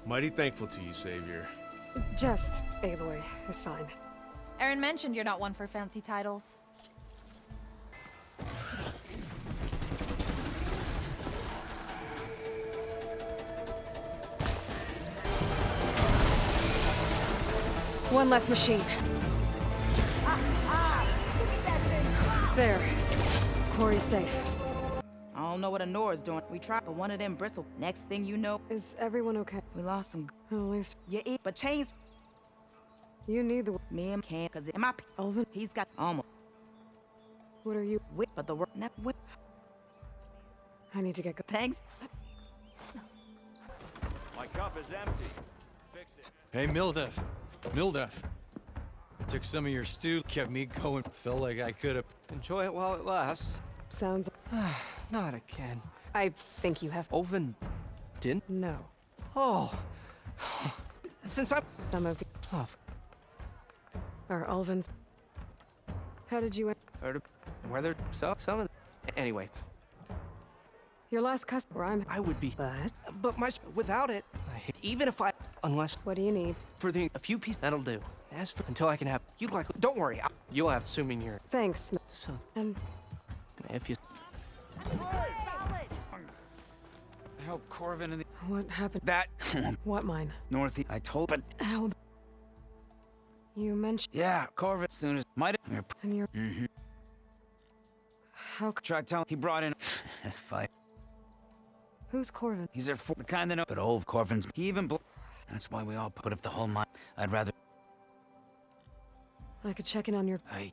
Mighty thankful to you, Savior. Just Aloy is fine. Aaron mentioned you're not one for fancy titles. One less machine. There. Corey's safe. I don't know what Anora's doing. We tried, but one of them bristled. Next thing you know, Is everyone okay? we lost some. Well, at least Yeah, but chains. you need the Me and Cam, cause in my Alvin. he's got almost What are you? whip, but the work never whip. I need to get going. Thanks. My cup is empty. Fix it. Hey, Mildef. Mildef. I took some of your stew, kept me going. Felt like I could have. Enjoy it while it lasts. Sounds. Not again. I think you have. Oven didn't? No. Oh. Since I'm... Some of you Oh, are Alvin's. How did you? heard of whether some of... Anyway, Your last customer. I'm. I would be... But But without it, even if I... Unless what do you need? for the... A few pieces, that'll do. As for... Until I can have... You'd like... Don't worry, you'll have... Assuming you're... Thanks. So, And if you... Help Corvin in the what happened? that What mine? Northy. I told, but How? You mentioned. yeah, Corvin. Soon as might And you're. How? try telling. He brought in fight. Who's Corvin? He's there for the kind that know. But old Corvin's. He even. That's why we all. But if the whole mind, I'd rather. I could check in on your. I.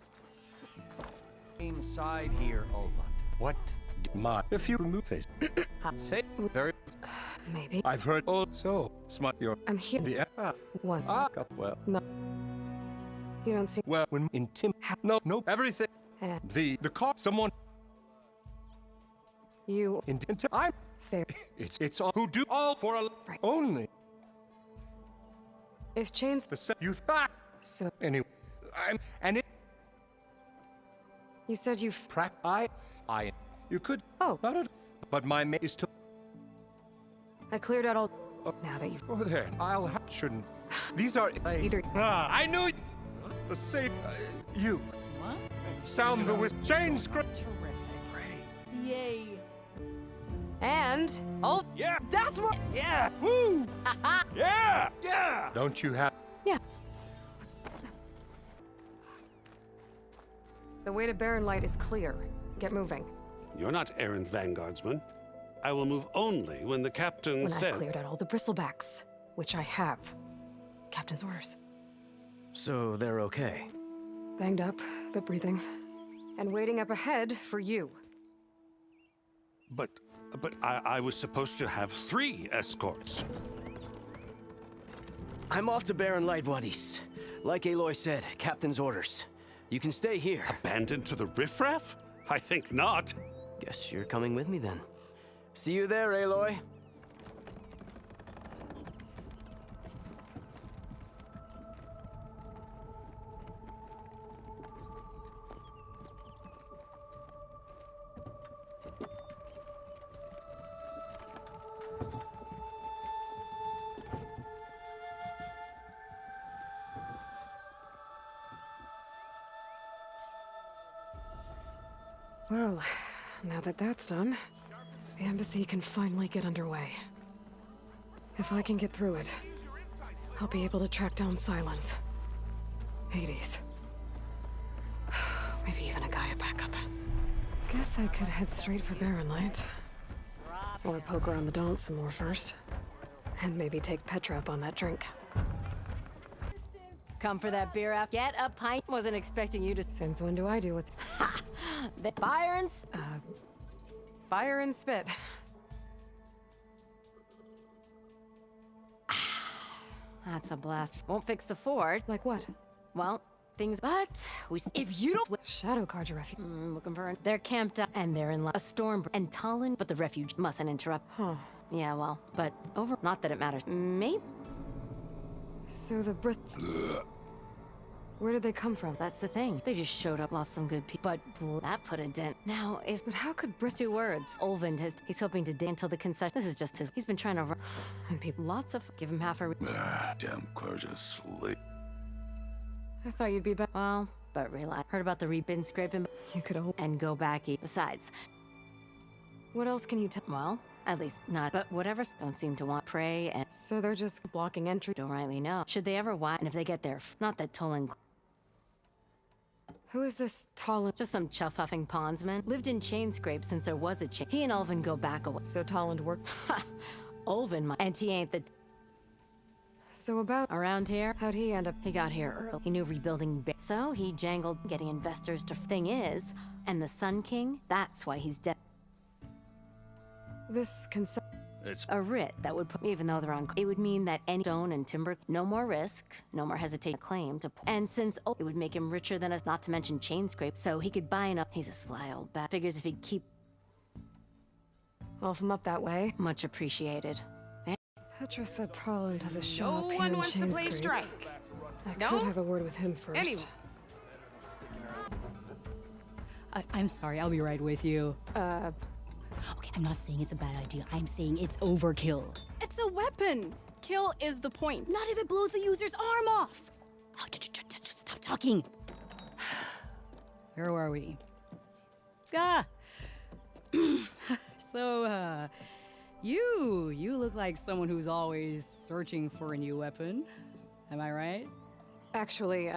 Inside here, Olvant. What? My. If you remove face. Say very. Maybe. I've heard. Oh, so smart. You're. I'm here. Yeah. One. Well. No. You don't seem. Well, when no, everything. Eh. The car. Someone. You. I'm. Fair. It's all who do all for a Right. only If chains. the same. You thought So anyway. And it you said you. I. You could. Oh. Not at, but my mate is to. I cleared out all. Now that you've. Oh, there. Shouldn't. These are. Either. I knew it. The same. You. What? Sound the whistle. Change script. Terrific. Yay. And. Oh. Yeah. That's what. Yeah. Woo. Yeah. Yeah. Don't you have? Yeah. The way to Barren Light is clear. Get moving. You're not errant vanguardsman. I will move only when the captain When says... I've cleared out all the bristlebacks, which I have. Captain's orders. So they're okay. Banged up, but breathing. And waiting up ahead for you. But I was supposed to have 3 escorts. I'm off to Barren Light, buddies. Like Aloy said, Captain's orders. You can stay here. Abandoned to the riffraff? I think not. Guess you're coming with me then. See you there, Aloy. Well, now that that's done, the embassy can finally get underway. If I can get through it, I'll be able to track down Silence. Hades. Maybe even a GAIA backup. Guess I could head straight for Barren Light. Or poke around the Daunt some more first. And maybe take Petra up on that drink. Come for that beer after. Get a pint. Wasn't expecting you to. Since when do I do what's... The fire and fire and spit. That's a blast. Won't fix the fort. Like what? Well, things. But if you don't. Shadow card your refuge. Looking for. They're camped up and they're in a storm and Talon, but the refuge mustn't interrupt. Huh. Yeah, well, but over. Not that it matters. Maybe. So the Where did they come from? That's the thing. They just showed up, lost some good people. But that put a dent. Now, if... But how could Bristol... 2 words. Olvind has... He's hoping to dig until the concession... This is just his... He's been trying to run... And people... Lots of... Give him half a... Damn cler's asleep. I thought you'd be back. Well, but realize... Heard about the rebin scraping... You could hope. And go back... Besides... What else can you tell? Well, at least not... But whatever... Don't seem to want... Prey and... So they're just blocking entry? Don't rightly know. Should they ever... And if they get there... Not that Tolan... Who is this Talon? Just some chuff-huffing pondsman. Lived in chain scrape since there was a chain. He and Olvin go back away. So Talon worked? Ha! Olvin, and he ain't the... So about... Around here? How'd he end up? He got here early. He knew rebuilding... So he jangled getting investors to... Thing is, and the Sun King, that's why he's dead. This It's A writ that would put... Even though they're on... It would mean that any stone and timber... No more risk, no more hesitation claim to... And since... Oh, it would make him richer than us, not to mention chain scrape. So he could buy enough... He's a sly old bat. Figures if he'd keep... Well, if I'm up that way. Much appreciated. Petra said Talon has a show No up here one in wants to play Chainscrape. strike. I No? could have a word with him first. Anyway. I'm sorry, I'll be right with you. Okay, I'm not saying it's a bad idea. I'm saying it's overkill. It's a weapon. Kill is the point. Not if it blows the user's arm off. Oh, just stop talking. Where are we? Ah! So, you look like someone who's always searching for a new weapon. Am I right? Actually,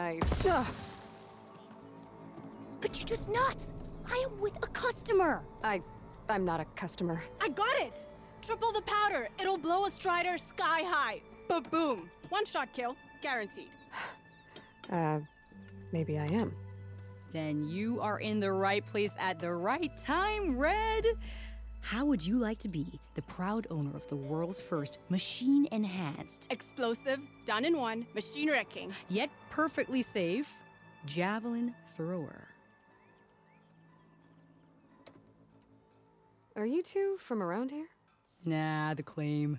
Could you just not? I am with a customer. I'm not a customer. I got it. Triple the powder. It'll blow a Strider sky high. Ba-boom. One-shot kill. Guaranteed. Maybe I am. Then you are in the right place at the right time, Red. How would you like to be the proud owner of the world's first machine-enhanced, Explosive, done in one, machine wrecking. yet perfectly safe, javelin thrower? Are you two from around here? Nah, the claim.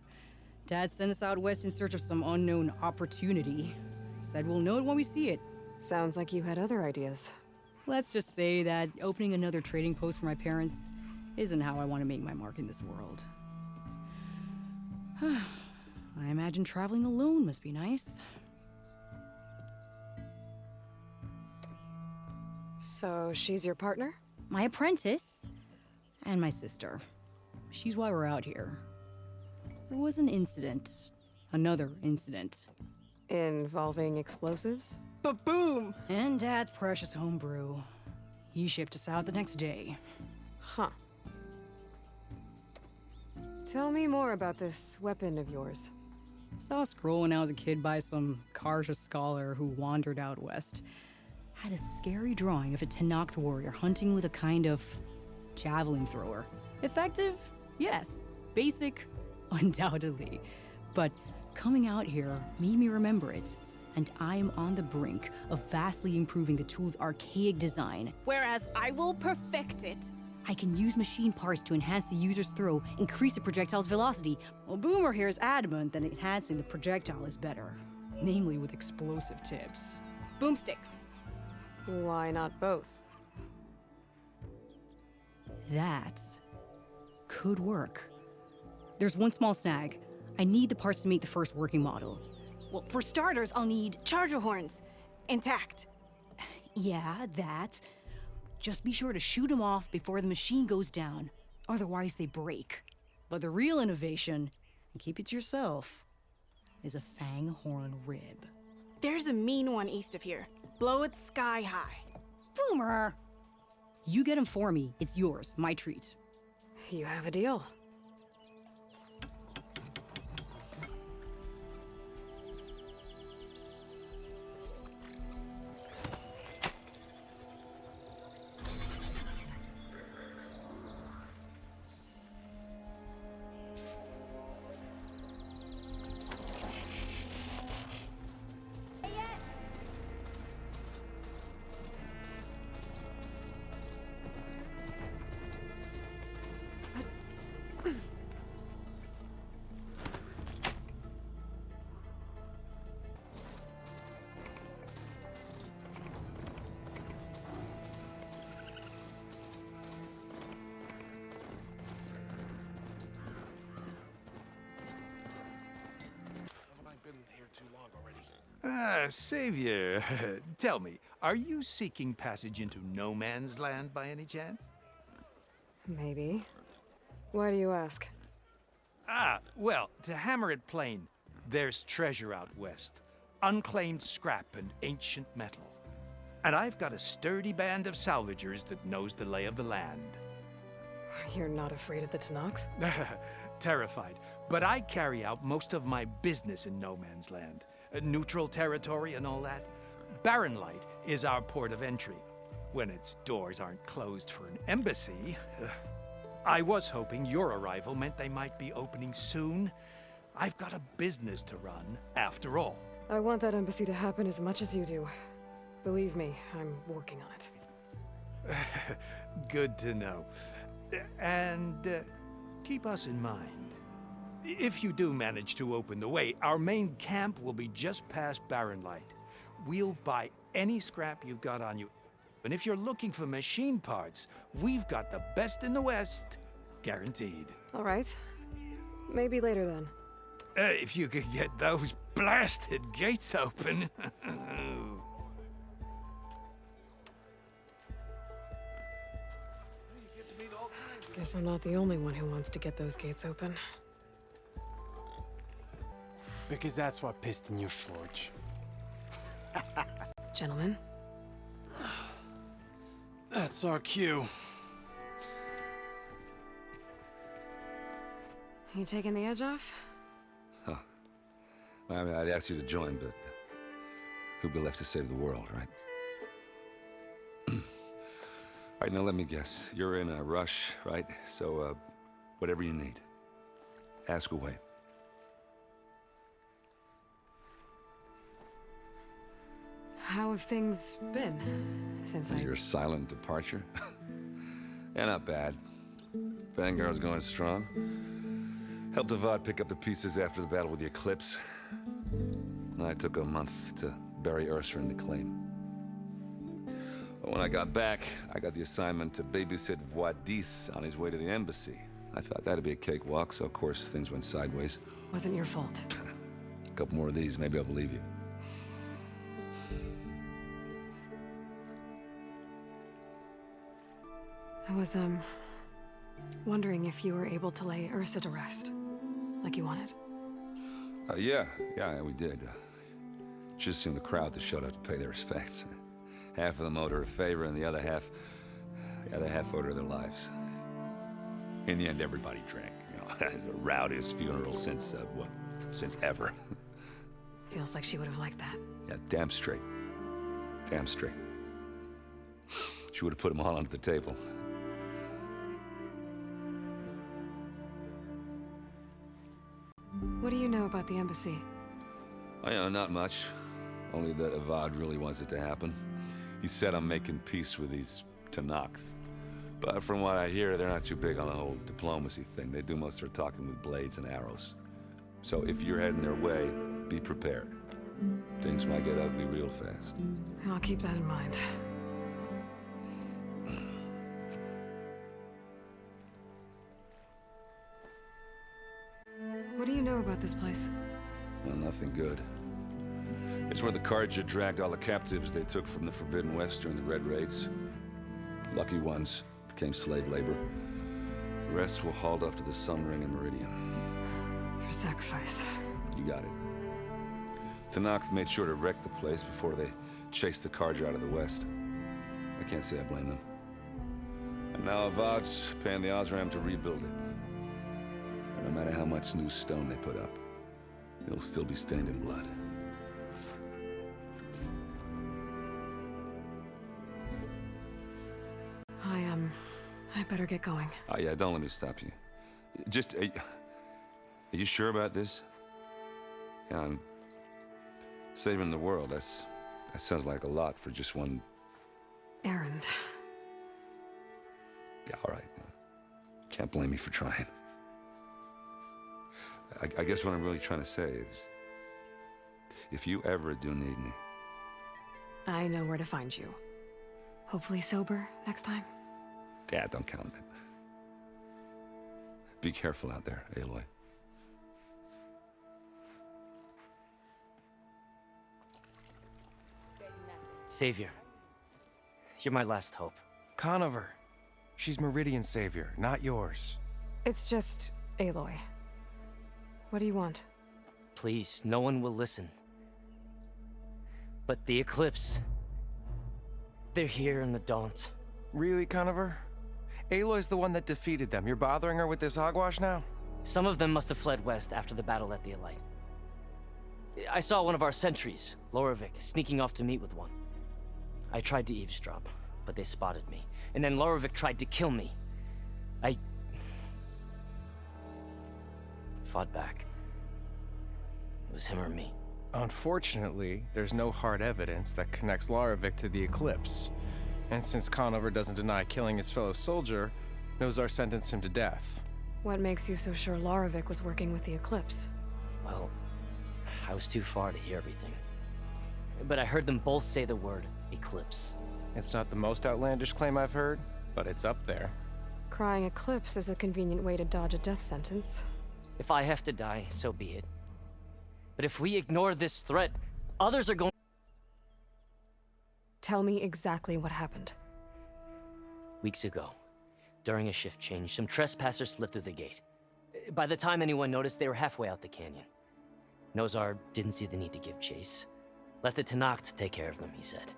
Dad sent us out west in search of some unknown opportunity. Said we'll know it when we see it. Sounds like you had other ideas. Let's just say that opening another trading post for my parents isn't how I want to make my mark in this world. I imagine traveling alone must be nice. So she's your partner? My apprentice and my sister. She's why we're out here. There was an incident. Another incident. Involving explosives? Ba-boom. And Dad's precious homebrew. He shipped us out the next day. Huh. Tell me more about this weapon of yours. Saw a scroll when I was a kid by some Karja scholar who wandered out west. Had a scary drawing of a Tenakth warrior hunting with a kind of javelin thrower. Effective? Yes. Basic? Undoubtedly. But coming out here made me remember it. And I'm on the brink of vastly improving the tool's archaic design. Whereas I will perfect it. I can use machine parts to enhance the user's throw, increase the projectile's velocity. Well, Boomer here is adamant that enhancing the projectile is better. Namely with explosive tips. Boomsticks. Why not both? That could work. There's one small snag. I need the parts to make the first working model. Well, for starters, I'll need charger horns. Intact. Yeah, that. Just be sure to shoot them off before the machine goes down. Otherwise, they break. But the real innovation, and keep it to yourself, is a fang horn rib. There's a mean one east of here. Blow it sky high. Boomer! You get him for me. It's yours. My treat. You have a deal. Savior, tell me, are you seeking passage into no man's land by any chance? Maybe. Why do you ask? Well, to hammer it plain, there's treasure out west. Unclaimed scrap and ancient metal. And I've got a sturdy band of salvagers that knows the lay of the land. You're not afraid of the Tenakth? Terrified, but I carry out most of my business in no man's land. Neutral territory and all that. Barren Light is our port of entry, when its doors aren't closed for an embassy. I was hoping your arrival meant they might be opening soon. I've got a business to run, after all. I want that embassy to happen as much as you do. Believe me, I'm working on it. Good to know. And keep us in mind. If you do manage to open the way, our main camp will be just past Barren Light. We'll buy any scrap you've got on you. And if you're looking for machine parts, we've got the best in the West, guaranteed. All right. Maybe later then. If you could get those blasted gates open. Guess I'm not the only one who wants to get those gates open. Because that's what piston you forge. Gentlemen? That's our cue. You taking the edge off? Huh. I mean, I'd ask you to join, but who'd be left to save the world, right? All right, now let me guess. You're in a rush, right? So, whatever you need, ask away. How have things been since Your silent departure? Yeah, not bad. Vanguard's going strong. Helped Avad pick up the pieces after the battle with the Eclipse. I took a month to bury Ursa in the claim. But when I got back, I got the assignment to babysit Wadis on his way to the embassy. I thought that'd be a cakewalk, so of course things went sideways. Wasn't your fault. A couple more of these, maybe I'll believe you. I was, wondering if you were able to lay Ursa to rest, like you wanted. Yeah, we did. Just seemed the crowd that showed up to pay their respects. Half of them owed her a favor, and the other half owed her their lives. In the end, everybody drank. You know, it's the rowdiest funeral since ever. Feels like she would have liked that. Yeah, damn straight. Damn straight. She would have put them all onto the table. What do you know about the embassy? Oh, yeah, not much. Only that Avad really wants it to happen. He said I'm making peace with these Tenakth. But from what I hear, they're not too big on the whole diplomacy thing. They do most of their talking with blades and arrows. So if you're heading their way, be prepared. Things might get ugly real fast. I'll keep that in mind. What do you know about this place? Well, nothing good. It's where the Carja dragged all the captives they took from the Forbidden West during the Red Raids. Lucky ones became slave labor. The rest were hauled off to the Sun Ring and Meridian. Your sacrifice. You got it. Tenakth made sure to wreck the place before they chased the Carja out of the West. I can't say I blame them. And now Avad's paying the Osram to rebuild it. And no matter how much new stone they put up, it'll still be stained in blood. I better get going. Oh, yeah, don't let me stop you. Just, are you sure about this? Yeah, I'm saving the world. That sounds like a lot for just one... errand. Yeah, all right. Can't blame me for trying. I guess what I'm really trying to say is, if you ever do need me... I know where to find you. Hopefully sober next time. Yeah, don't count on it. Be careful out there, Aloy. Savior, you're my last hope. Conover. She's Meridian's savior, not yours. It's just Aloy. What do you want? Please, no one will listen. But the Eclipse... they're here in the Daunt. Really, Conover? Aloy's the one that defeated them. You're bothering her with this hogwash now? Some of them must have fled west after the battle at the Aloy. I saw one of our sentries, Lorevic, sneaking off to meet with one. I tried to eavesdrop, but they spotted me. And then Lorevic tried to kill me. I fought back. It was him or me. Unfortunately, there's no hard evidence that connects Lorevic to the Eclipse. And since Conover doesn't deny killing his fellow soldier, Nozar sentenced him to death. What makes you so sure Lorevic was working with the Eclipse? Well, I was too far to hear everything. But I heard them both say the word Eclipse. It's not the most outlandish claim I've heard, but it's up there. Crying Eclipse is a convenient way to dodge a death sentence. If I have to die, so be it. But if we ignore this threat, others are going... Tell me exactly what happened. Weeks ago, during a shift change, some trespassers slipped through the gate. By the time anyone noticed, they were halfway out the canyon. Nozar didn't see the need to give chase. Let the Tenakth take care of them, he said.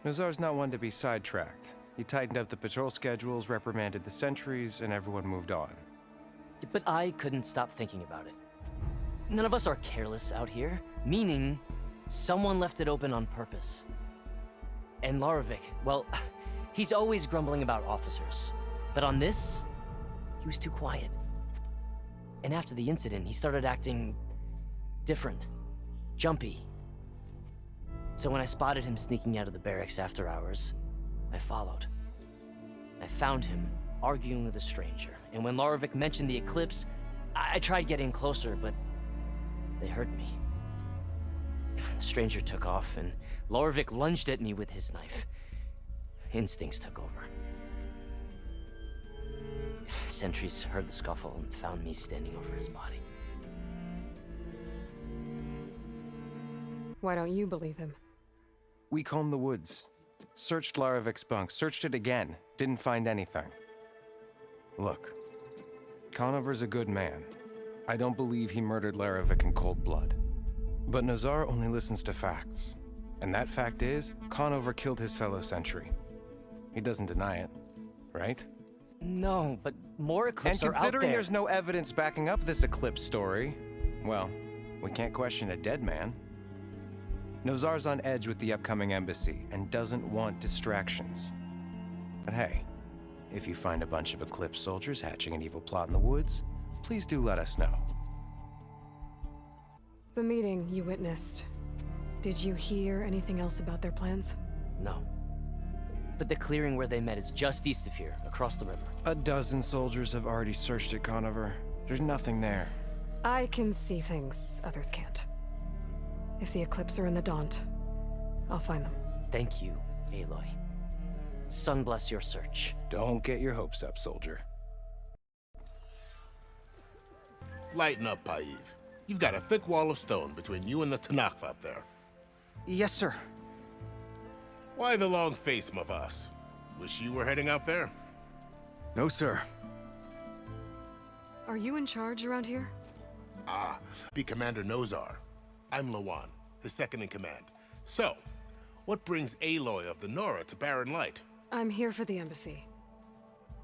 Nozar's not one to be sidetracked. He tightened up the patrol schedules, reprimanded the sentries, and everyone moved on. But I couldn't stop thinking about it. None of us are careless out here, meaning someone left it open on purpose. And Lorevic, well, he's always grumbling about officers. But on this, he was too quiet. And after the incident, he started acting different, jumpy. So when I spotted him sneaking out of the barracks after hours, I followed. I found him arguing with a stranger. And when Lorevic mentioned the Eclipse, I tried getting closer, but they heard me. The stranger took off, and Lorevic lunged at me with his knife. Instincts took over. Sentries heard the scuffle and found me standing over his body. Why don't you believe him? We combed the woods, searched Larevic's bunk, searched it again, didn't find anything. Look, Conover's a good man. I don't believe he murdered Lorevic in cold blood. But Nozar only listens to facts. And that fact is, Conover killed his fellow sentry. He doesn't deny it, right? No, but more Eclipse are out there. And considering there's no evidence backing up this Eclipse story, well, we can't question a dead man. Nozar's on edge with the upcoming embassy and doesn't want distractions. But hey, if you find a bunch of Eclipse soldiers hatching an evil plot in the woods, please do let us know. The meeting you witnessed, did you hear anything else about their plans? No. But the clearing where they met is just east of here, across the river. A dozen soldiers have already searched it, Conover. There's nothing there. I can see things others can't. If the Eclipse are in the Daunt, I'll find them. Thank you, Aloy. Sun bless your search. Don't get your hopes up, soldier. Lighten up, Paiv. You've got a thick wall of stone between you and the Tenakth up there. Yes, sir. Why the long face, Mavas? Wish you were heading out there? No, sir. Are you in charge around here? Ah, be Commander Nozar. I'm Lawan, his second in command. So, what brings Aloy of the Nora to Barren Light? I'm here for the embassy.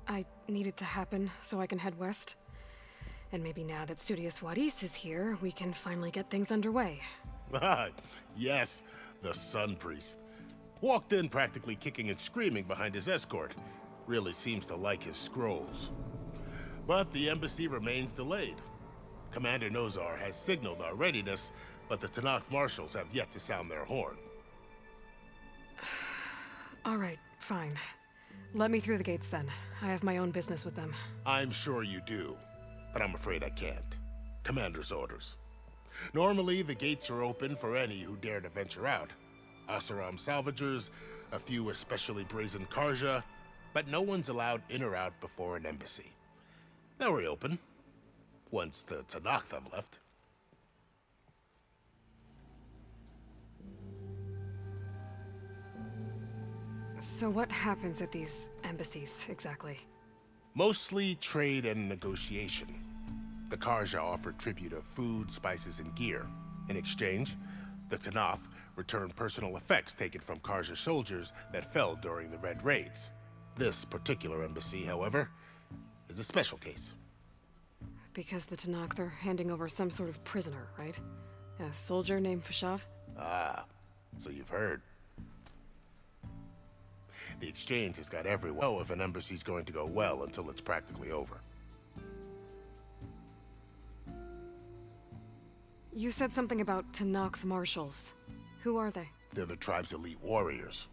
I need it to happen so I can head west. And maybe now that Studious Wadis is here, we can finally get things underway. Ah, yes, the Sun Priest. Walked in practically kicking and screaming behind his escort. Really seems to like his scrolls. But the embassy remains delayed. Commander Nozar has signaled our readiness, but the Tenakth marshals have yet to sound their horn. All right, fine. Let me through the gates then. I have my own business with them. I'm sure you do, but I'm afraid I can't. Commander's orders. Normally, the gates are open for any who dare to venture out. Asaram salvagers, a few especially brazen Karja, but no one's allowed in or out before an embassy. They'll reopen, once the Tenakth have left. So what happens at these embassies, exactly? Mostly trade and negotiation. The Karja offer tribute of food, spices, and gear. In exchange, the Tenakth return personal effects taken from Karja soldiers that fell during the Red Raids. This particular embassy, however, is a special case. Because the Tenakth are handing over some sort of prisoner, right? A soldier named Fashav? Ah, so you've heard. The exchange has got everyone know if an embassy's going to go well until it's practically over. You said something about Tenakth marshals. Who are they? They're the tribe's elite warriors.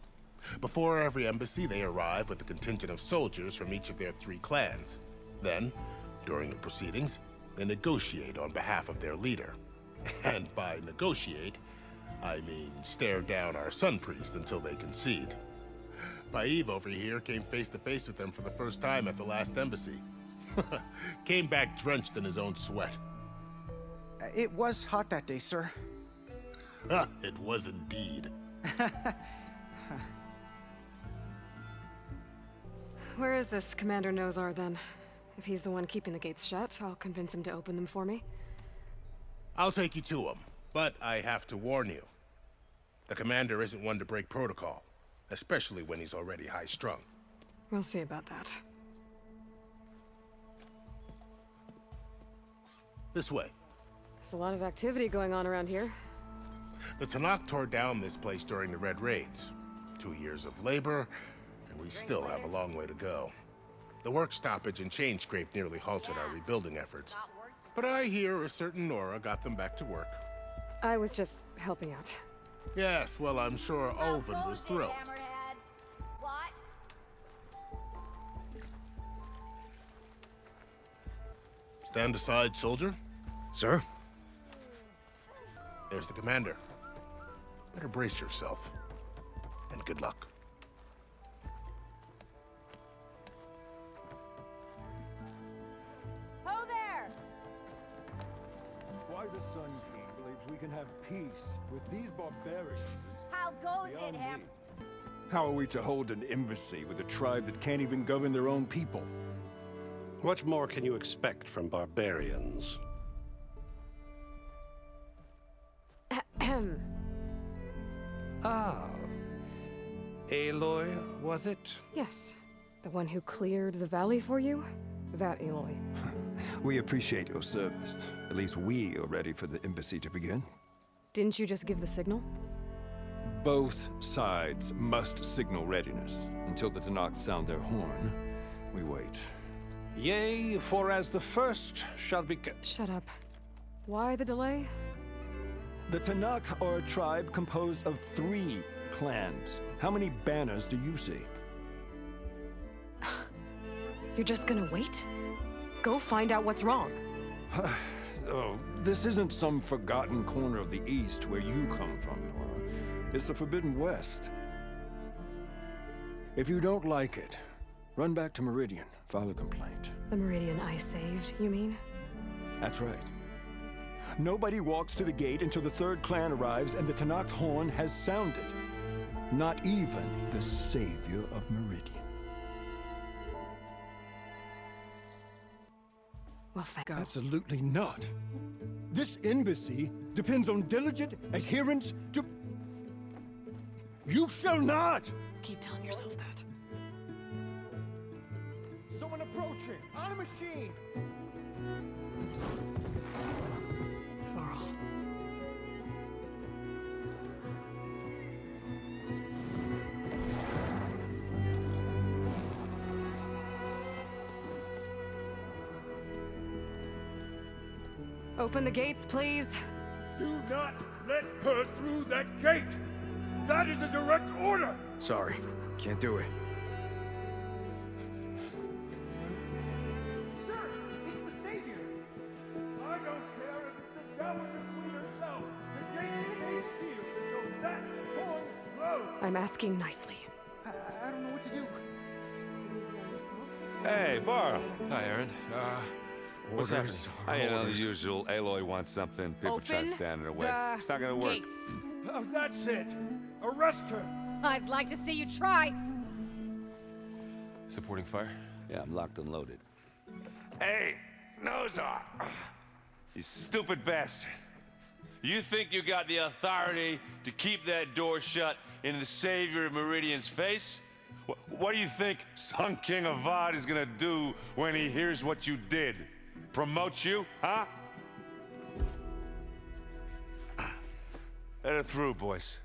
Before every embassy, they arrive with a contingent of soldiers from each of their 3 clans. Then, during the proceedings, they negotiate on behalf of their leader. And by negotiate, I mean stare down our sun priest until they concede. Paiv over here came face to face with them for the first time at the last embassy. Came back drenched in his own sweat. It was hot that day, sir. It was indeed. Where is this Commander Nozar, then? If he's the one keeping the gates shut, I'll convince him to open them for me. I'll take you to him, but I have to warn you. The commander isn't one to break protocol, especially when he's already high-strung. We'll see about that. This way. There's a lot of activity going on around here. The Tenakth tore down this place during the Red Raids. 2 years of labor, and we still have a long way to go. The work stoppage and chain scrape nearly halted our rebuilding efforts. But I hear a certain Nora got them back to work. I was just helping out. Yes, well, I'm sure Ulvin was thrilled. Stand aside, soldier. Sir? There's the commander. Better brace yourself. And good luck. Ho there! Why the Sun King believes we can have peace with these barbarians is How goes beyond it, me. Ham? How are we to hold an embassy with a tribe that can't even govern their own people? What more can you expect from barbarians? Ah. Aloy, was it? Yes. The one who cleared the valley for you? That Aloy. We appreciate your service. At least we are ready for the embassy to begin. Didn't you just give the signal? Both sides must signal readiness. Until the Tenakth sound their horn, we wait. Yea, for as the first shall be... Shut up. Why the delay? The Tenakth are a tribe composed of 3 clans. How many banners do you see? You're just gonna wait? Go find out what's wrong. Oh, this isn't some forgotten corner of the East where you come from, Nora. It's the Forbidden West. If you don't like it, run back to Meridian, file a complaint. The Meridian I saved, you mean? That's right. Nobody walks to the gate until the 3rd clan arrives and the Tenakth horn has sounded. Not even the savior of Meridian. Well, thank God. Absolutely not. This embassy depends on diligent adherence to... You shall not! Keep telling yourself that. Someone approaching! On a machine! Varl. Open the gates, please. Do not let her through that gate! That is a direct order! Sorry, can't do it. Sir, it's the savior! I don't care if it's the Dowager Queen herself! The gate stays sealed until that horn blows! I'm asking nicely. I don't know what to do. Hey, Varl. Hi, Aaron. What's happening? You know, the usual. Aloy wants something. People try to stand in her way. It's not gonna work. That's it! Arrest her! I'd like to see you try. Supporting fire? Yeah, I'm locked and loaded. Hey, Nozar! You stupid bastard. You think you got the authority to keep that door shut in the Savior of Meridian's face? What do you think Sun King Avad is gonna do when he hears what you did? Promote you, huh? Let her through, boys.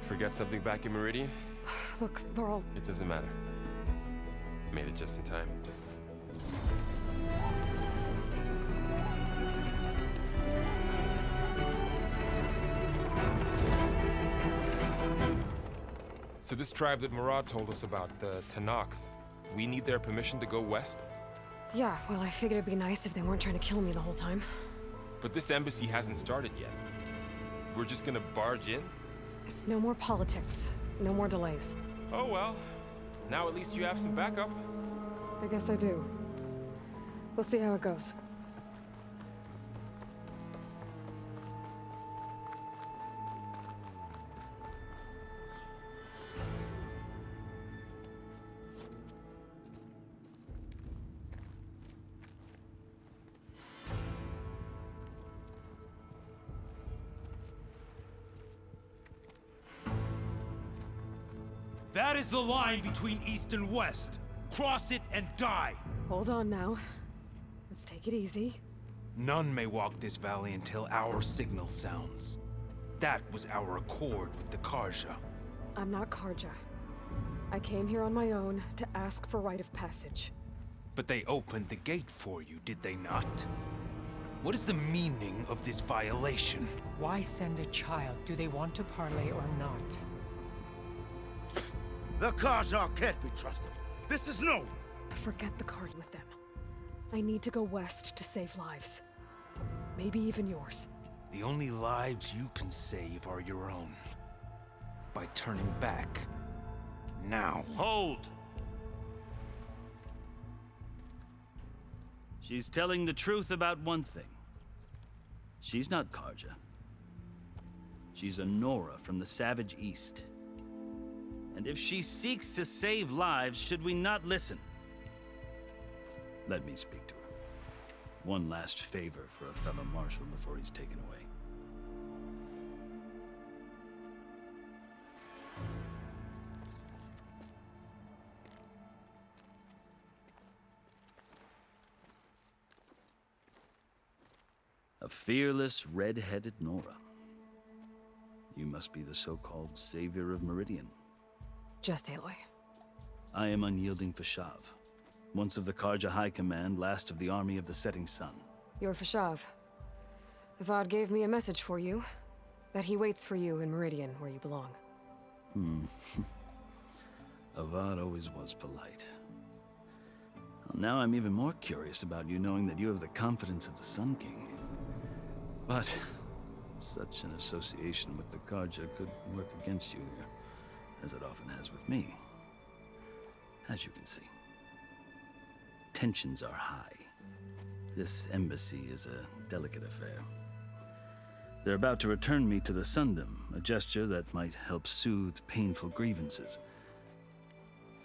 Forget something back in Meridian? Look, Varl. It doesn't matter. Made it just in time. So this tribe that Murad told us about, the Tenakth, we need their permission to go west? Yeah, well, I figured it'd be nice if they weren't trying to kill me the whole time. But this embassy hasn't started yet. We're just gonna barge in? There's no more politics. No more delays. Oh well. Now at least you have some backup. I guess I do. We'll see how it goes. That is the line between East and West. Cross it and die. Hold on now. Let's take it easy. None may walk this valley until our signal sounds. That was our accord with the Karja. I'm not Karja. I came here on my own to ask for rite of passage. But they opened the gate for you, did they not? What is the meaning of this violation? Why send a child? Do they want to parley or not? The Karja can't be trusted. This is no. Forget the card with them. I need to go west to save lives. Maybe even yours. The only lives you can save are your own. By turning back. Now. Hold! She's telling the truth about one thing. She's not Karja. She's a Nora from the Savage East. And if she seeks to save lives, should we not listen? Let me speak to her. One last favor for a fellow marshal before he's taken away. A fearless, red-headed Nora. You must be the so-called Savior of Meridian. Just Aloy. I am unyielding Fashav, once of the Karja High Command, last of the Army of the Setting Sun. You're Fashav. Avad gave me a message for you. That he waits for you in Meridian, where you belong. Avad always was polite. Well, now I'm even more curious about you, knowing that you have the confidence of the Sun King. But such an association with the Karja could work against you here, as it often has with me. As you can see, tensions are high. This embassy is a delicate affair. They're about to return me to the Sundom, a gesture that might help soothe painful grievances.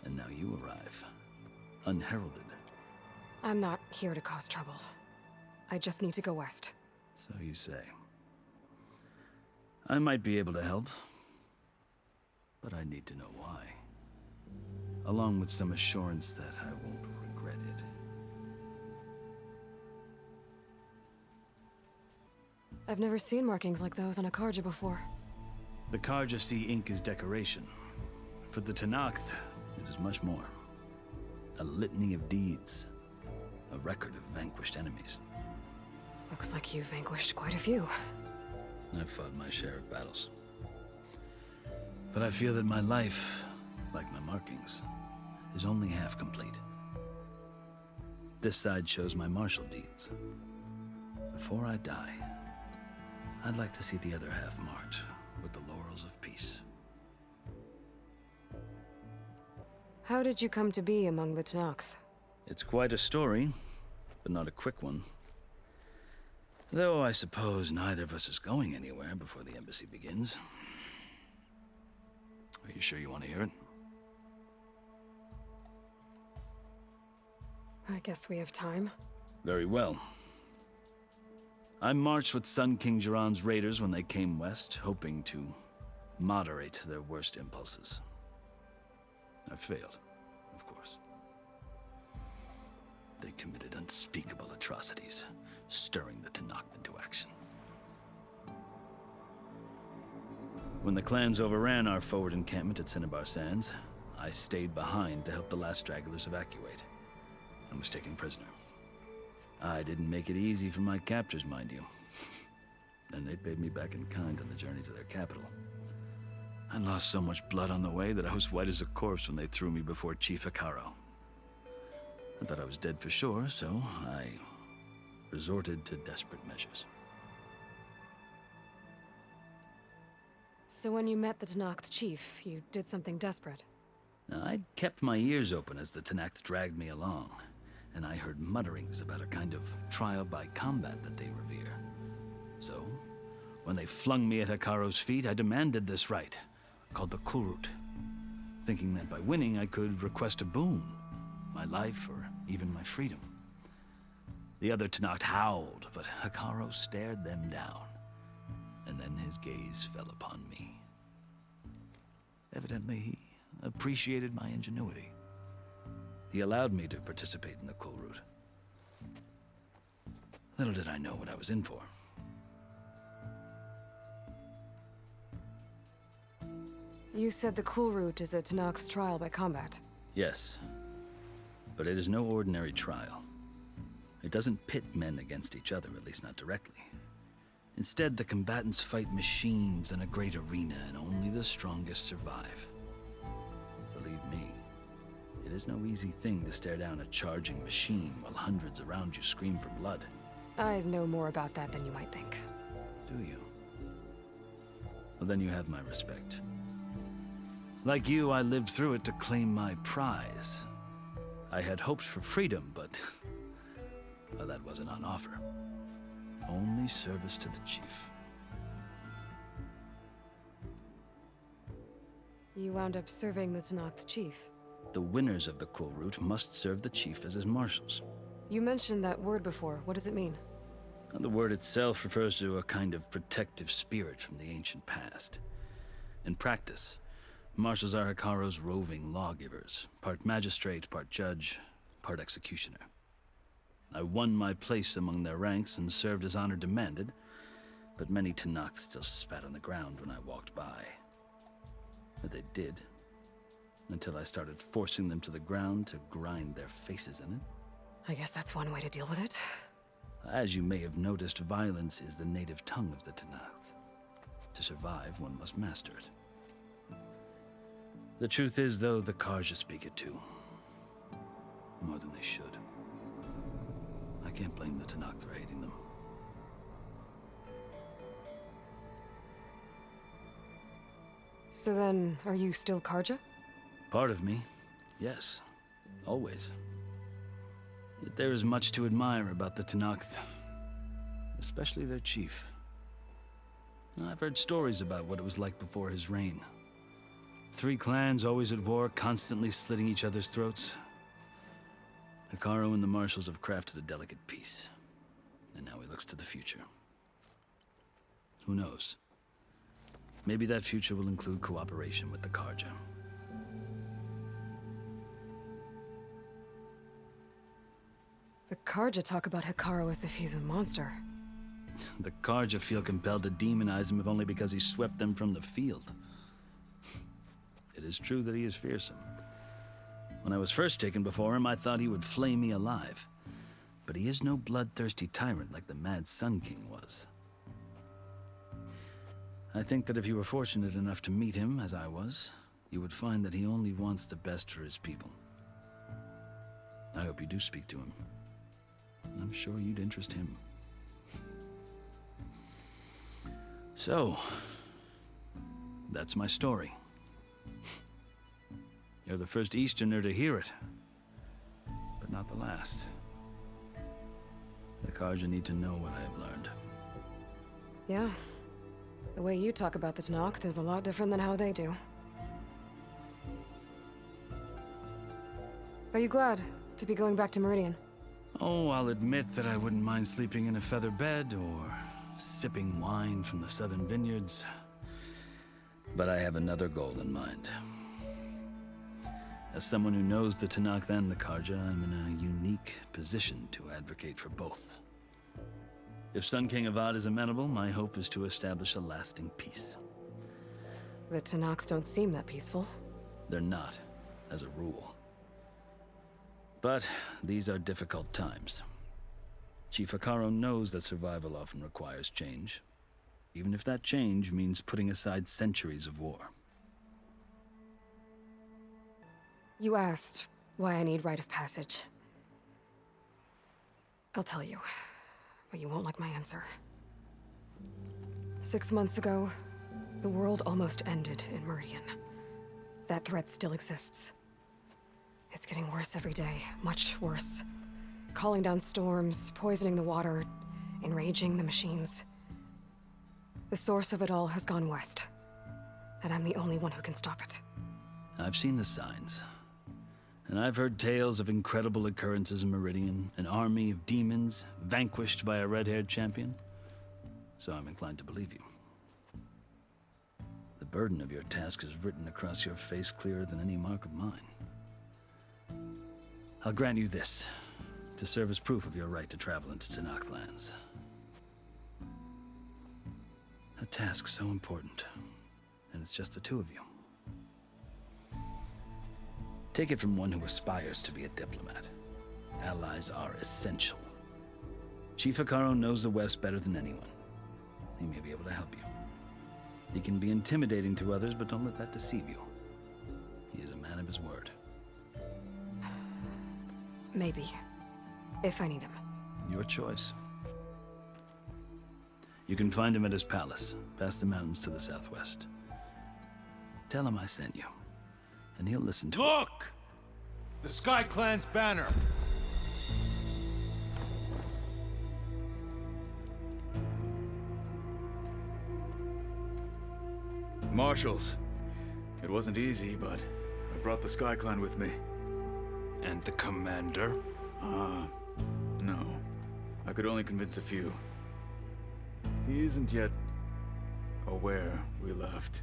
And now you arrive, unheralded. I'm not here to cause trouble. I just need to go west. So you say. I might be able to help, but I need to know why. Along with some assurance that I won't regret it. I've never seen markings like those on a Karja before. The Karja see ink as decoration. For the Tenakth, it is much more. A litany of deeds. A record of vanquished enemies. Looks like you've vanquished quite a few. I've fought my share of battles. But I feel that my life, like my markings, is only half complete. This side shows my martial deeds. Before I die, I'd like to see the other half marked with the laurels of peace. How did you come to be among the Tenakth? It's quite a story, but not a quick one. Though I suppose neither of us is going anywhere before the embassy begins. Are you sure you want to hear it? I guess we have time. Very well. I marched with Sun King Jiran's raiders when they came west, hoping to moderate their worst impulses. I failed, of course. They committed unspeakable atrocities, stirring the Tenakth into action. When the clans overran our forward encampment at Cinnabar Sands, I stayed behind to help the last stragglers evacuate, and was taken prisoner. I didn't make it easy for my captors, mind you. And they paid me back in kind on the journey to their capital. I lost so much blood on the way that I was white as a corpse when they threw me before Chief Hekarro. I thought I was dead for sure, so I resorted to desperate measures. So when you met the Tenakth chief, you did something desperate? I'd kept my ears open as the Tenakth dragged me along, and I heard mutterings about a kind of trial by combat that they revere. So, when they flung me at Hekarro's feet, I demanded this right, called the Kulrut, thinking that by winning I could request a boon, my life or even my freedom. The other Tenakth howled, but Hekarro stared them down, and then his gaze fell upon me. Evidently, he appreciated my ingenuity. He allowed me to participate in the Kulrut. Little did I know what I was in for. You said the Kulrut is a Tenakth trial by combat. Yes, but it is no ordinary trial. It doesn't pit men against each other, at least not directly. Instead, the combatants fight machines in a great arena, and only the strongest survive. Believe me, it is no easy thing to stare down a charging machine while hundreds around you scream for blood. I know more about that than you might think. Do you? Well, then you have my respect. Like you, I lived through it to claim my prize. I had hoped for freedom, but well, that wasn't on offer. Only service to the chief. You wound up serving the Tenakth chief. The winners of the Kulrut must serve the chief as his marshals. You mentioned that word before. What does it mean? The word itself refers to a kind of protective spirit from the ancient past. In practice, marshals are Hekarro's roving lawgivers, part magistrate, part judge, part executioner. I won my place among their ranks and served as honor demanded, but many Tenakth still spat on the ground when I walked by. But they did, until I started forcing them to the ground to grind their faces in it. I guess that's one way to deal with it. As you may have noticed, violence is the native tongue of the Tenakth. To survive, one must master it. The truth is, though, the Karja speak it too. More than they should. I can't blame the Tenakth for hating them. So then, are you still Karja? Part of me, yes. Always. Yet there is much to admire about the Tenakth. Especially their chief. I've heard stories about what it was like before his reign. 3 clans always at war, constantly slitting each other's throats. Hekarro and the marshals have crafted a delicate peace. And now he looks to the future. Who knows? Maybe that future will include cooperation with the Karja. The Karja talk about Hekarro as if he's a monster. The Karja feel compelled to demonize him if only because he swept them from the field. It is true that he is fearsome. When I was first taken before him, I thought he would flay me alive. But he is no bloodthirsty tyrant like the Mad Sun King was. I think that if you were fortunate enough to meet him, as I was, you would find that he only wants the best for his people. I hope you do speak to him. I'm sure you'd interest him. So, that's my story. You're the first Easterner to hear it, but not the last. The Karja need to know what I have learned. Yeah. The way you talk about the Tenakth is a lot different than how they do. Are you glad to be going back to Meridian? Oh, I'll admit that I wouldn't mind sleeping in a feather bed or sipping wine from the southern vineyards. But I have another goal in mind. As someone who knows the Tenakth and the Carja, I'm in a unique position to advocate for both. If Sun King Avad is amenable, my hope is to establish a lasting peace. The Tenakth don't seem that peaceful. They're not, as a rule. But these are difficult times. Chief Hekarro knows that survival often requires change, even if that change means putting aside centuries of war. You asked why I need rite of passage. I'll tell you, but you won't like my answer. 6 months ago, the world almost ended in Meridian. That threat still exists. It's getting worse every day, much worse. Calling down storms, poisoning the water, enraging the machines. The source of it all has gone west, and I'm the only one who can stop it. I've seen the signs. And I've heard tales of incredible occurrences in Meridian, an army of demons vanquished by a red-haired champion. So I'm inclined to believe you. The burden of your task is written across your face clearer than any mark of mine. I'll grant you this, to serve as proof of your right to travel into Tenakth lands. A task so important, and it's just the two of you. Take it from one who aspires to be a diplomat. Allies are essential. Chief Hekarro knows the West better than anyone. He may be able to help you. He can be intimidating to others, but don't let that deceive you. He is a man of his word. Maybe. If I need him. Your choice. You can find him at his palace, past the mountains to the southwest. Tell him I sent you, and he'll listen to Look! The Sky Clan's banner! Marshals. It wasn't easy, but I brought the Sky Clan with me. And the commander? No. I could only convince a few. He isn't yet aware we left.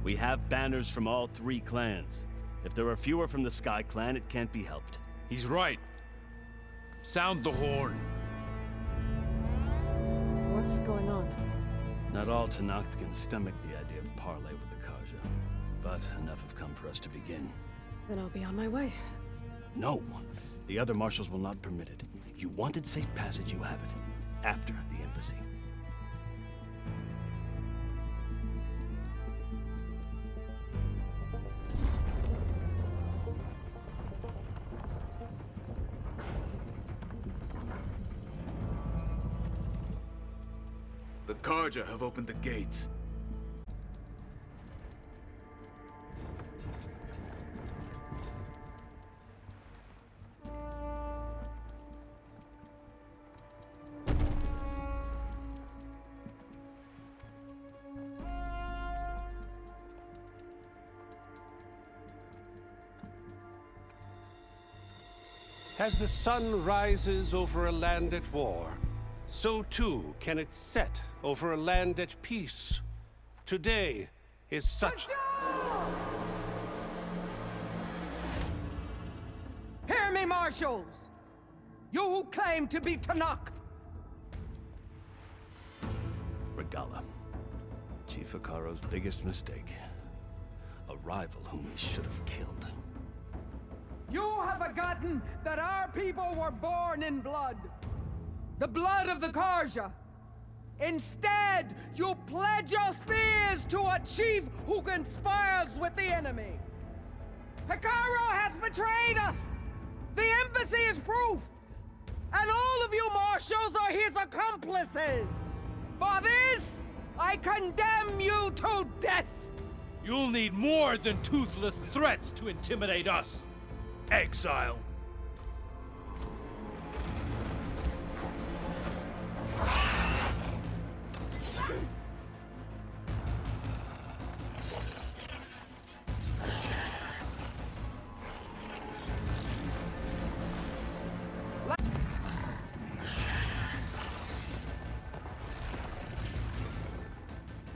We have banners from all 3 clans. If there are fewer from the Sky Clan, it can't be helped. He's right. Sound the horn. What's going on? Not all Tenakth can stomach the idea of parley with the Carja, but enough have come for us to begin. Then I'll be on my way. No! The other marshals will not permit it. You wanted safe passage, you have it. After the embassy. The Carja have opened the gates. As the sun rises over a land at war, so too can it set over a land at peace. Today is such... Hear me, marshals! You who claim to be Tenakth! Regala. Chief Hekarro's biggest mistake. A rival whom he should have killed. You have forgotten that our people were born in blood. The blood of the Carja. Instead, you pledge your spears to a chief who conspires with the enemy. Hekarro has betrayed us! The embassy is proof! And all of you marshals are his accomplices! For this, I condemn you to death! You'll need more than toothless threats to intimidate us. Exile.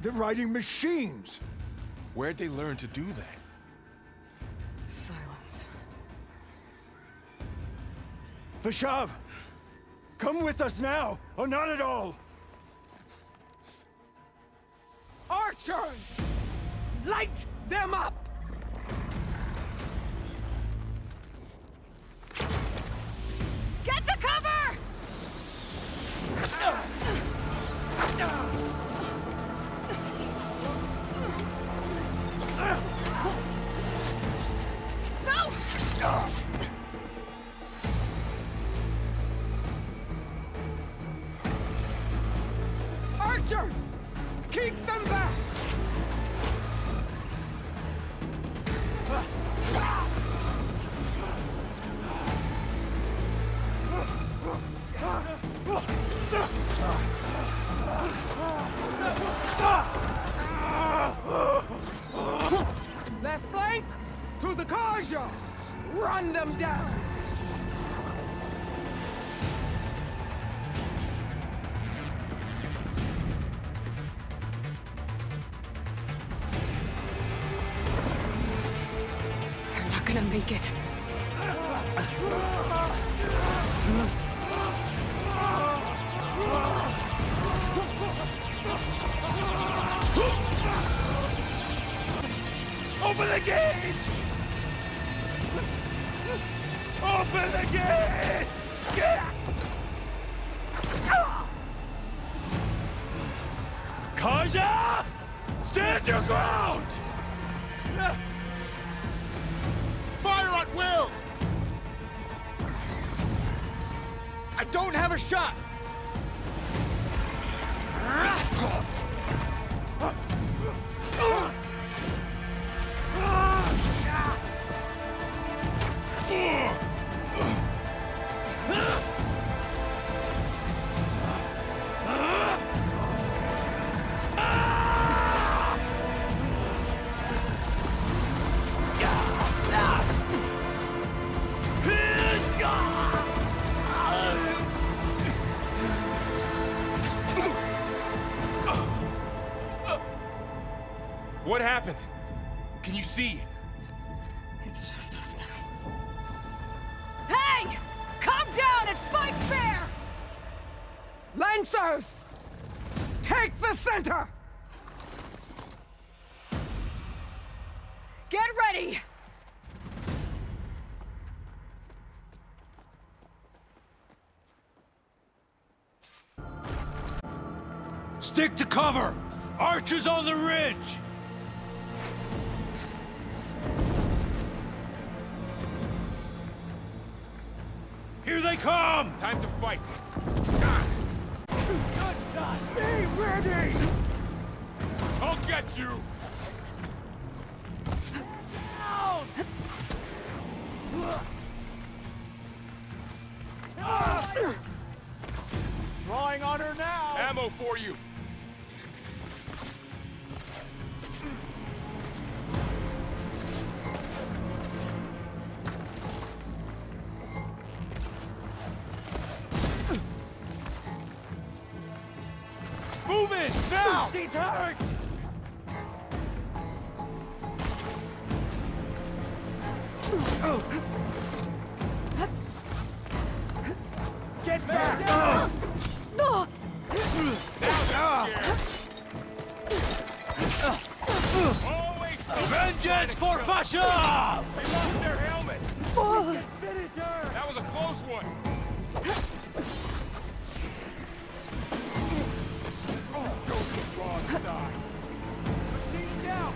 They're riding machines! Where'd they learn to do that? Silence. Vashav! Come with us now, or not at all! Archers! Light them up! Get to cover! No! Archers! Keep them back! Left flank to the GAIA! Run them down! They're not gonna make it. Open the gate! Open the gate! GAIA! Stand your ground! Fire at will! I don't have a shot! What happened? Can you see? It's just us now. Hey! Calm down and fight fair! Lancers! Take the center! Get ready! Stick to cover! Archers on the ridge! Here they come! Time to fight. Good shot! Be ready! I'll get you! Down! Drawing on her now! Ammo for you! Move it! Now! She's hurt! Get back! Vengeance for Vashav! They lost their helmet! Finish her! That was a close one! Go to the wrong side! Machine down!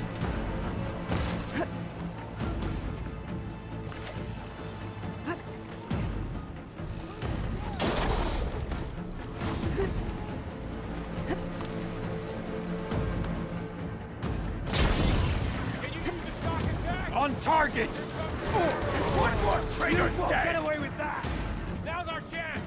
On target! One more traitor dead! Get away with that! Now's our chance!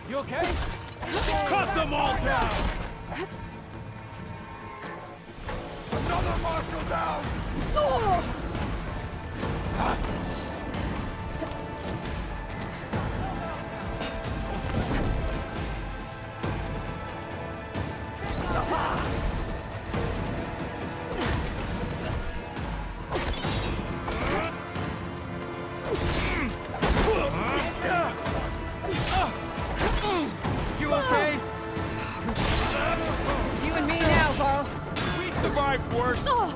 You okay? Cut them all down! Another marshal down! You okay? It's you and me now, Carl. We survived worse. No!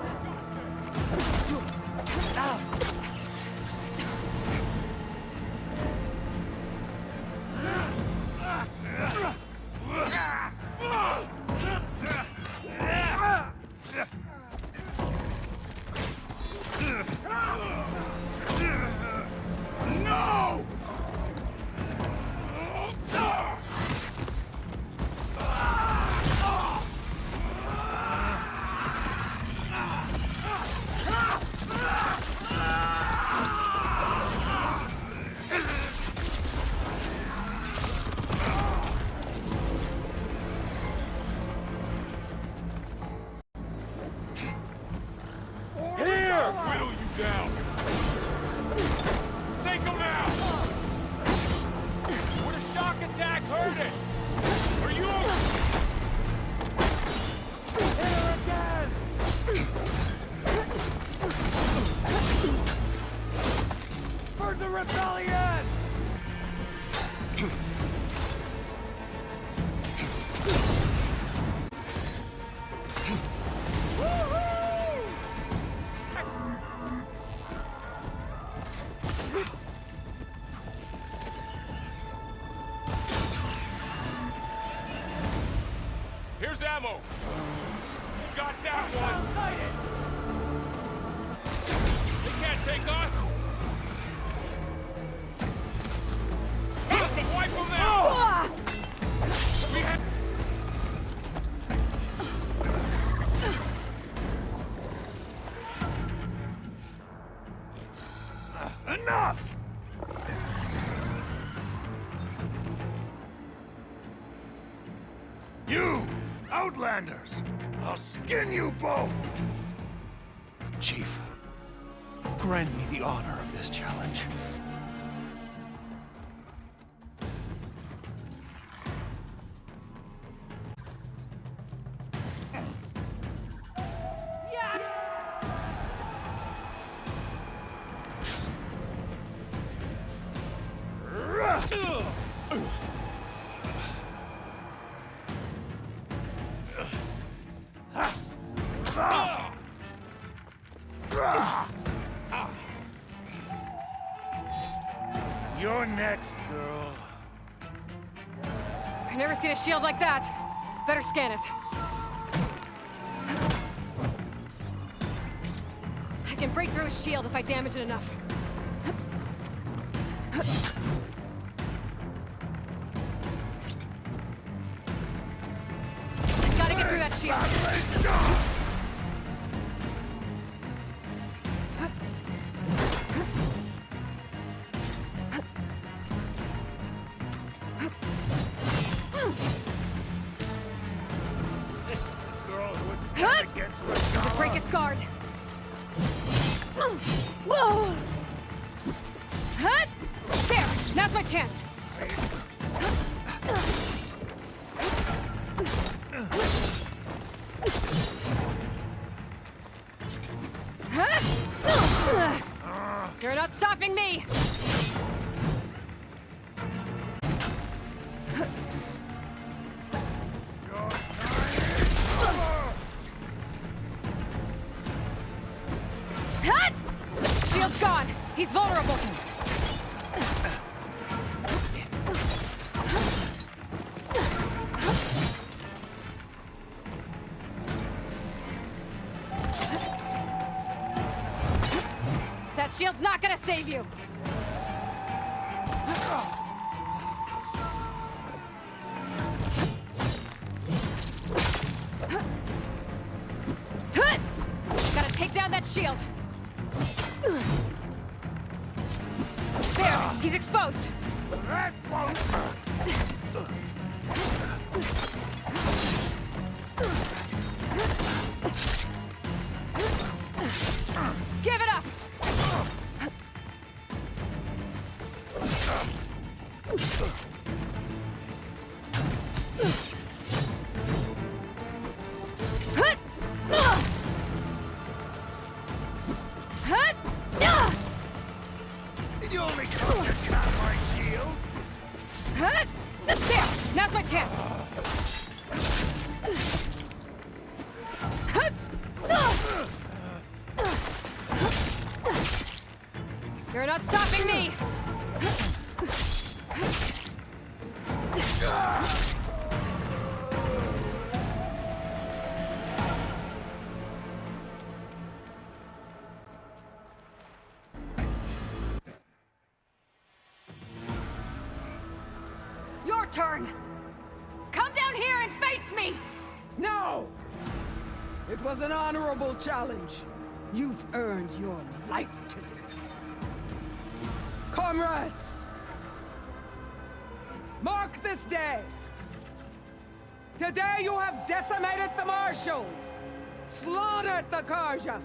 Here! Whittle you down. Take him out! Would a shock attack hurt it? Are you Hit her again! For the rebellion! Here's ammo. Got that one. They can't take us. That's it. Wipe them out. We have Enough! You! Outlanders! I'll skin you both! Chief, grant me the honor of this challenge. You're next, girl. I've never seen a shield like that. Better scan it. I can break through a shield if I damage it enough. Gotta get through that shield. Break his guard. There! Now's my chance. You're not stopping me! Shield's gone. He's vulnerable. That shield's not gonna save you. Gotta take down that shield. There, he's exposed. That won't You only come to cut my shield. There! Now's my chance! You're not stopping me! Your turn! Come down here and face me! No! It was an honorable challenge. You've earned your life today. Comrades! Mark this day! Today you have decimated the Marshals! Slaughtered the Karja!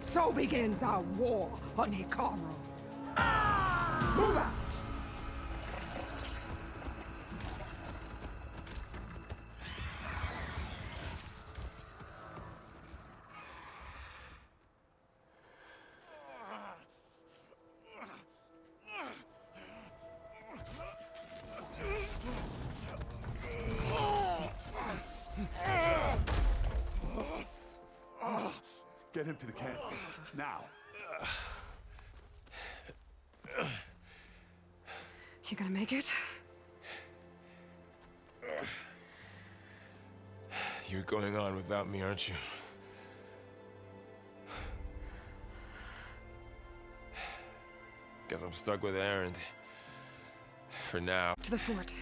So begins our war on Hikaru. Move out! Get him to the camp. Now. You gonna make it? You're going on without me, aren't you? Guess I'm stuck with Aaron. For now. To the fort.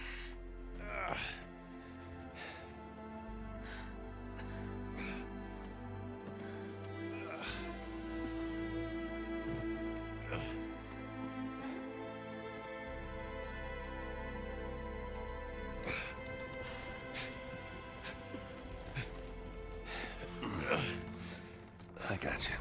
I got you.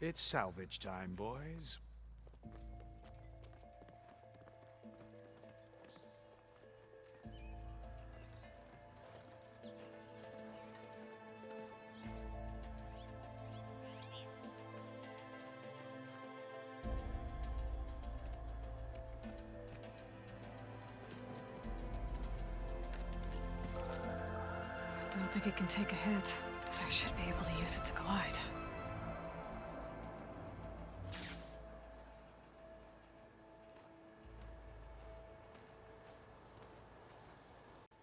It's salvage time, boys. I don't think it can take a hit. I should be able to use it to glide.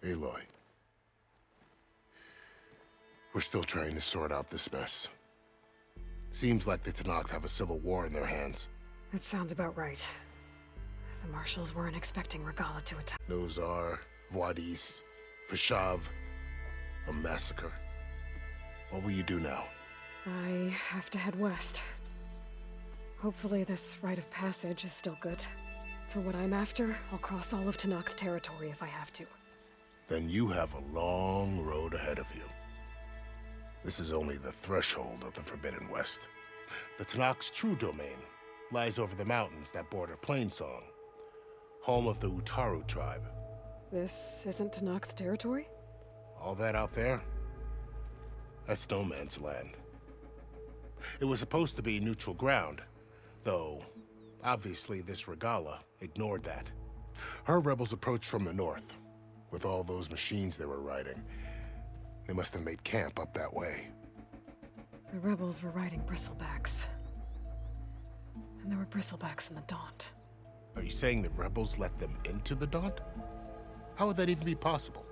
Aloy. We're still trying to sort out this mess. Seems like the Tenakth have a civil war in their hands. That sounds about right. The Marshals weren't expecting Regalla to attack. Nozar, Voidis, Fashav. A massacre. What will you do now? I have to head west. Hopefully this rite of passage is still good. For what I'm after, I'll cross all of Tenakth territory if I have to. Then you have a long road ahead of you. This is only the threshold of the Forbidden West. The Tenakth's true domain lies over the mountains that border Plainsong, home of the Utaru tribe. This isn't Tenakth territory? All that out there? That's no man's land. It was supposed to be neutral ground, though obviously this Regalla ignored that. Her rebels approached from the north. With all those machines they were riding, they must have made camp up that way. The rebels were riding bristlebacks. And there were bristlebacks in the Daunt. Are you saying the rebels let them into the Daunt? How would that even be possible?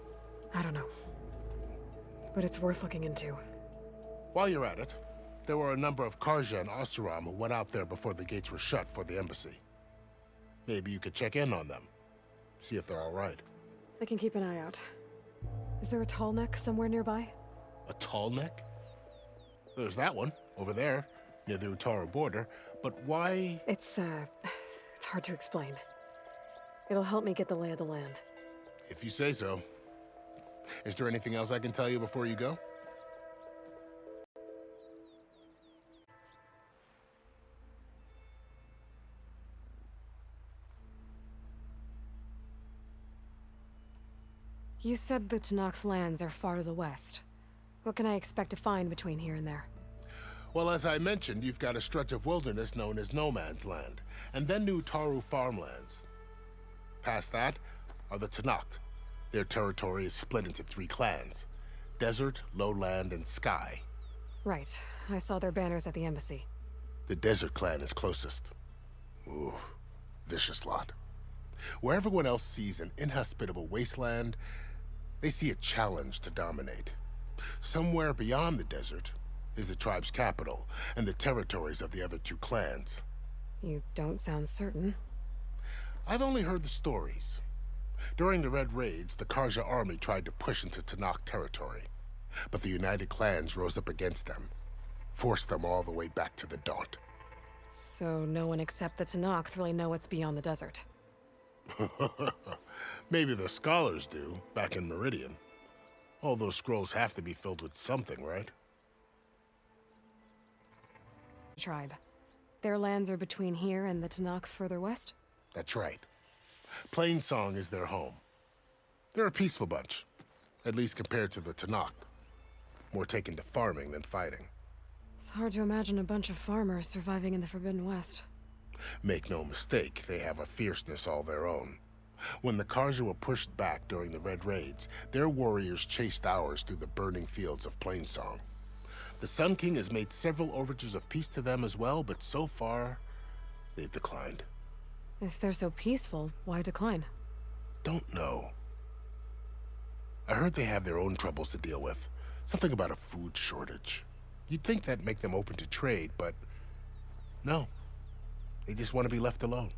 I don't know. But it's worth looking into. While you're at it, there were a number of Karja and Oseram who went out there before the gates were shut for the embassy. Maybe you could check in on them. See if they're all right. I can keep an eye out. Is there a tall neck somewhere nearby? A tall neck? There's that one, over there, near the Utaru border. But why? It's hard to explain. It'll help me get the lay of the land. If you say so. Is there anything else I can tell you before you go? You said the Tenakth lands are far to the west. What can I expect to find between here and there? Well, as I mentioned, you've got a stretch of wilderness known as No Man's Land, and then New Taru farmlands. Past that are the Tenakth. Their territory is split into 3 clans: Desert, Lowland, and Sky. Right. I saw their banners at the embassy. The Desert clan is closest. Ooh, vicious lot. Where everyone else sees an inhospitable wasteland, they see a challenge to dominate. Somewhere beyond the desert is the tribe's capital and the territories of the other 2 clans. You don't sound certain. I've only heard the stories. During the Red Raids, the Karja army tried to push into Tenakth territory, but the United Clans rose up against them, forced them all the way back to the Daunt. So no one except the Tenakth really know what's beyond the desert. Maybe the scholars do, back in Meridian. All those scrolls have to be filled with something, right? Tribe. Their lands are between here and the Tenakth further west? That's right. Plainsong is their home. They're a peaceful bunch, at least compared to the Tenakth. More taken to farming than fighting. It's hard to imagine a bunch of farmers surviving in the Forbidden West. Make no mistake, they have a fierceness all their own. When the Karja were pushed back during the Red Raids, their warriors chased ours through the burning fields of Plainsong. The Sun King has made several overtures of peace to them as well, but so far, they've declined. If they're so peaceful, why decline? Don't know. I heard they have their own troubles to deal with. Something about a food shortage. You'd think that'd make them open to trade, but no. They just want to be left alone.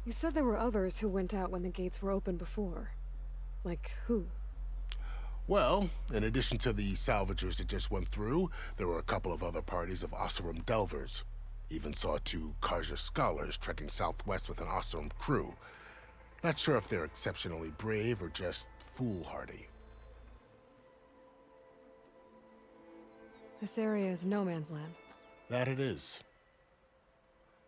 You said there were others who went out when the gates were open before. Like who? Well, in addition to the salvagers that just went through, there were a couple of other parties of Oseram delvers. Even saw 2 Karja scholars trekking southwest with an Oseram crew. Not sure if they're exceptionally brave or just foolhardy. This area is no man's land. That it is.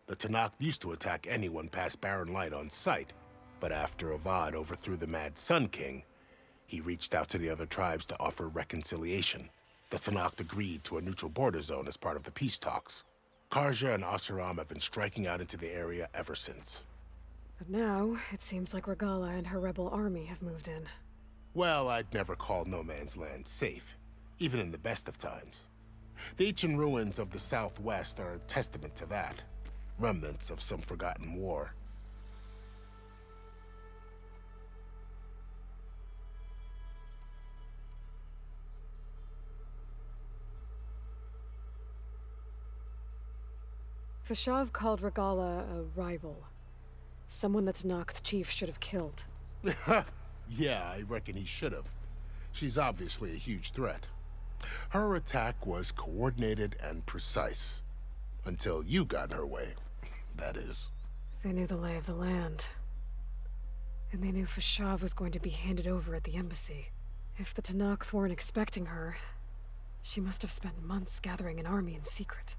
The Tenakth used to attack anyone past Barren Light on sight, but after Avad overthrew the Mad Sun King, he reached out to the other tribes to offer reconciliation. The Tenakth agreed to a neutral border zone as part of the peace talks. Karja and Oseram have been striking out into the area ever since. But now, it seems like Regala and her rebel army have moved in. Well, I'd never call No Man's Land safe, even in the best of times. The ancient ruins of the Southwest are a testament to that. Remnants of some forgotten war. Fashav called Regala a rival. Someone that Tenakth chief should have killed. Yeah, I reckon he should have. She's obviously a huge threat. Her attack was coordinated and precise. Until you got in her way, that is. They knew the lay of the land. And they knew Fashav was going to be handed over at the embassy. If the Tenakth weren't expecting her, she must have spent months gathering an army in secret.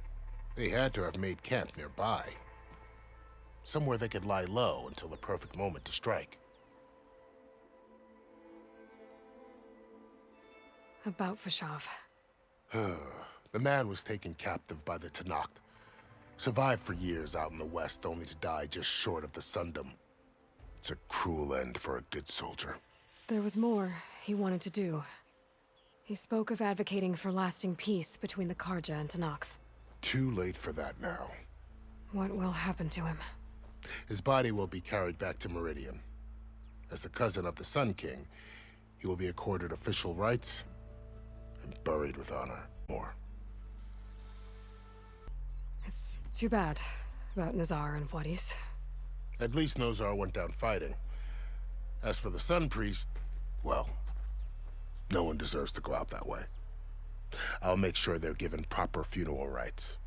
They had to have made camp nearby. Somewhere they could lie low until the perfect moment to strike. About Fashav. The man was taken captive by the Tenakth. Survived for years out in the west, only to die just short of the Sundom. It's a cruel end for a good soldier. There was more he wanted to do. He spoke of advocating for lasting peace between the Karja and Tenakth. Too late for that now. What will happen to him? His body will be carried back to Meridian. As a cousin of the Sun King, he will be accorded official rights and buried with honor. More. It's too bad about Nazar and Wadis. At least Nozar went down fighting. As for the Sun Priest, well, No one deserves to go out that way. I'll make sure they're given proper funeral rites.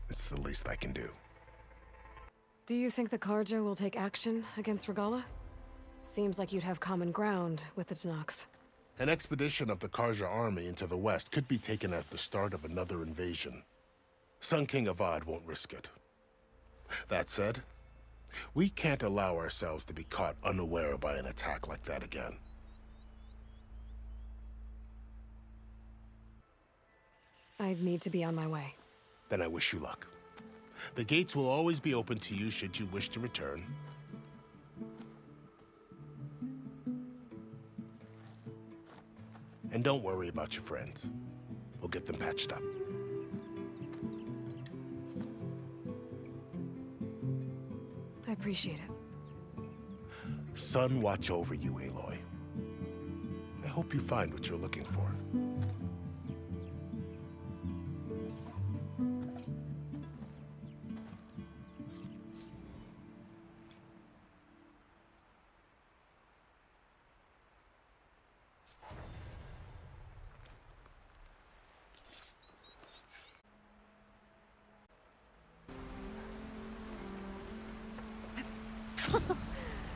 It's the least I can do. Do you think the Carja will take action against Regalla? Seems like you'd have common ground with the Tenakth. An expedition of the Carja army into the west could be taken as the start of another invasion. Sun King Avad won't risk it. That said, we can't allow ourselves to be caught unaware by an attack like that again. I'd need to be on my way. Then I wish you luck. The gates will always be open to you should you wish to return. And don't worry about your friends. We'll get them patched up. I appreciate it. Sun watch over you, Aloy. I hope you find what you're looking for.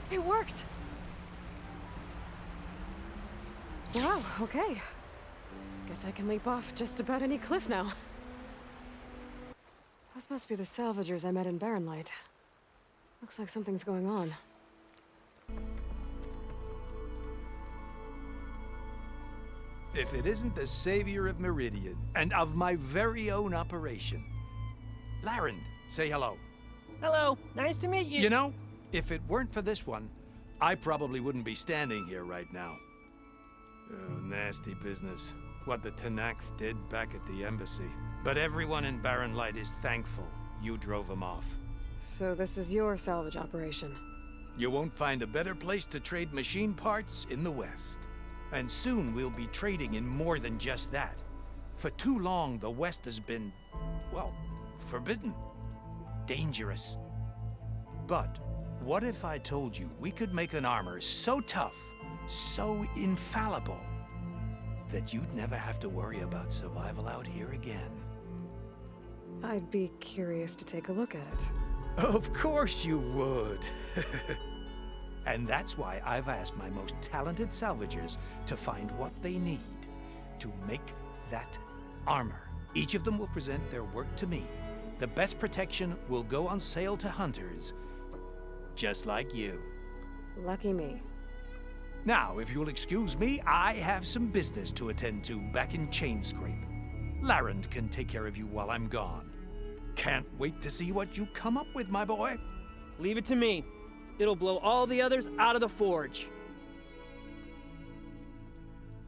It worked! Wow, okay. Guess I can leap off just about any cliff now. Those must be the salvagers I met in Barren Light. Looks like something's going on. If it isn't the savior of Meridian, and of my very own operation. Larend, say hello. Hello, nice to meet you. You know, if it weren't for this one, I probably wouldn't be standing here right now. Oh, nasty business. What the Tenakth did back at the embassy. But everyone in Barren Light is thankful you drove them off. So this is your salvage operation? You won't find a better place to trade machine parts in the West. And soon we'll be trading in more than just that. For too long, the West has been, well, forbidden. Dangerous. But what if I told you we could make an armor so tough, so infallible, that you'd never have to worry about survival out here again? I'd be curious to take a look at it. Of course you would. And that's why I've asked my most talented salvagers to find what they need to make that armor. Each of them will present their work to me. The best protection will go on sale to hunters, just like you. Lucky me. Now, if you'll excuse me, I have some business to attend to back in Chainscrape. Larend can take care of you while I'm gone. Can't wait to see what you come up with, my boy. Leave it to me. It'll blow all the others out of the forge.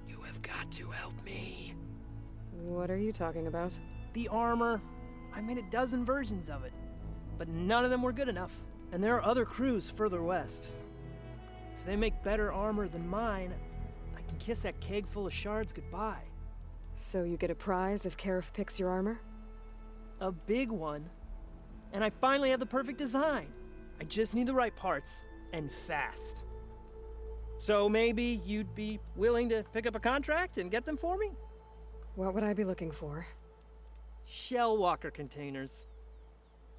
You have got to help me. What are you talking about? The armor. I made a dozen versions of it, but none of them were good enough. And there are other crews further west. If they make better armor than mine, I can kiss that keg full of shards goodbye. So you get a prize if Karif picks your armor? A big one. And I finally have the perfect design. I just need the right parts, and fast. So maybe you'd be willing to pick up a contract and get them for me? What would I be looking for? Shell walker containers.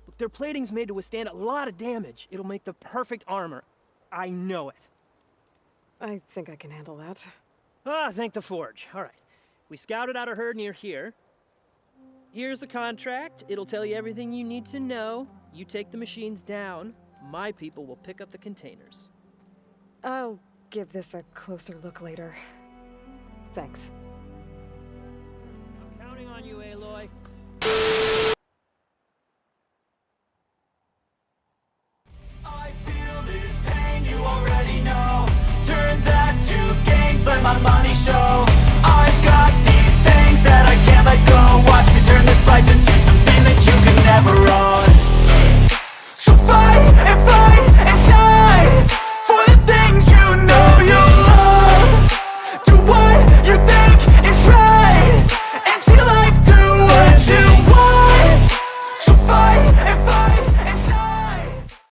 Look, their plating's made to withstand a lot of damage. It'll make the perfect armor. I know it. I think I can handle that. Ah, thank the forge. All right. We scouted out a herd near here. Here's the contract. It'll tell you everything you need to know. You take the machines down. My people will pick up the containers. I'll give this a closer look later. Thanks. I'm counting on you, Aloy.